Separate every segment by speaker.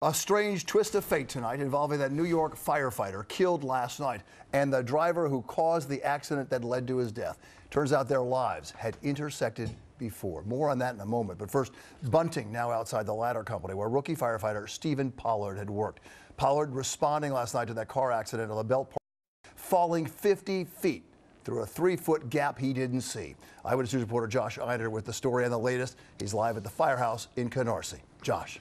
Speaker 1: A strange twist of fate tonight involving that New York firefighter killed last night and the driver who caused the accident that led to his death. Turns out their lives had intersected before. More on that in a moment. But first, bunting now outside the ladder company where rookie firefighter Steven Pollard had worked. Pollard responding last night to that car accident on the Belt Parkway, falling 50 feet through a 3-foot gap he didn't see. Eyewitness News reporter Josh Einer with the story and the latest. He's live at the firehouse in Canarsie. Josh.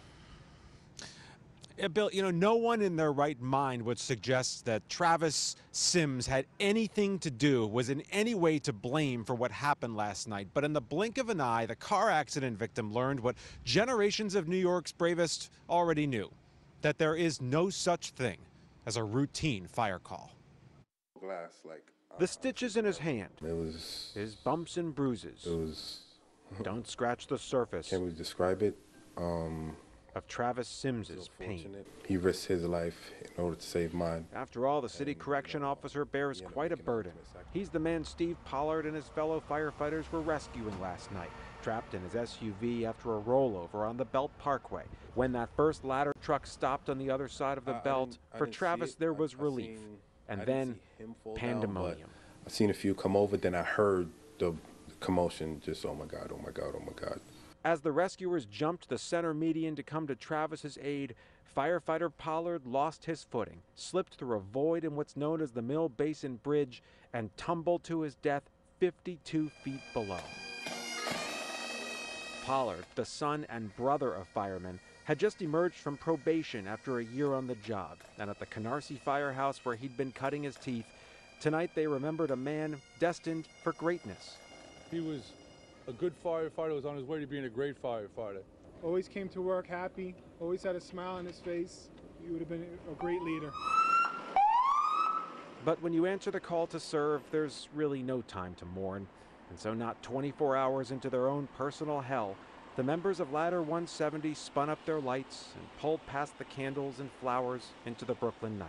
Speaker 2: Bill, no one in their right mind would suggest that Travis Sims had anything to do, was in any way to blame for what happened last night. But in the blink of an eye, the car accident victim learned what generations of New York's bravest already knew, that there is no such thing as a routine fire call. The stitches in his hand, his bumps and bruises, don't scratch the surface.
Speaker 3: Can we describe it?
Speaker 2: Of Travis Sims's pain.
Speaker 3: He risked his life in order to save mine.
Speaker 2: After all, the city correction officer bears quite a burden. He's the man Steve Pollard and his fellow firefighters were rescuing last night, trapped in his SUV after a rollover on the Belt Parkway. When that first ladder truck stopped on the other side of the belt, for Travis there was relief, and then pandemonium.
Speaker 3: I seen a few come over, then I heard the commotion, just oh my God, oh my God, oh my God.
Speaker 2: As the rescuers jumped the center median to come to Travis's aid, firefighter Pollard lost his footing, slipped through a void in what's known as the Mill Basin Bridge, and tumbled to his death 52 feet below. Pollard, the son and brother of firemen, had just emerged from probation after a year on the job, and at the Canarsie firehouse where he'd been cutting his teeth, tonight they remembered a man destined for greatness.
Speaker 4: He was a good firefighter, was on his way to being a great firefighter.
Speaker 5: Always came to work happy, always had a smile on his face. He would have been a great leader.
Speaker 2: But when you answer the call to serve, there's really no time to mourn. And so not 24 hours into their own personal hell, the members of Ladder 170 spun up their lights and pulled past the candles and flowers into the Brooklyn night,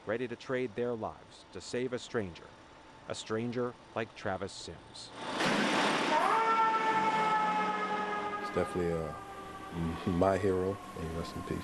Speaker 2: ready to trade their lives to save a stranger like Travis Sims.
Speaker 3: Definitely my hero, and rest in peace.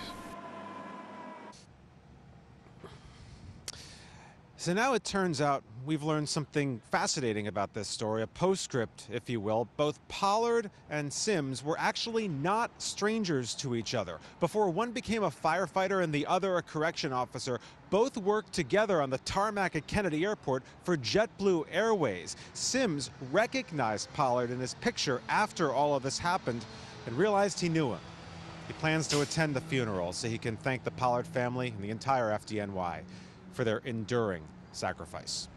Speaker 2: So now it turns out we've learned something fascinating about this story, a postscript, if you will. Both Pollard and Sims were actually not strangers to each other. Before one became a firefighter and the other a correction officer, both worked together on the tarmac at Kennedy Airport for JetBlue Airways. Sims recognized Pollard in his picture after all of this happened and realized he knew him. He plans to attend the funeral so he can thank the Pollard family and the entire FDNY for their enduring sacrifice.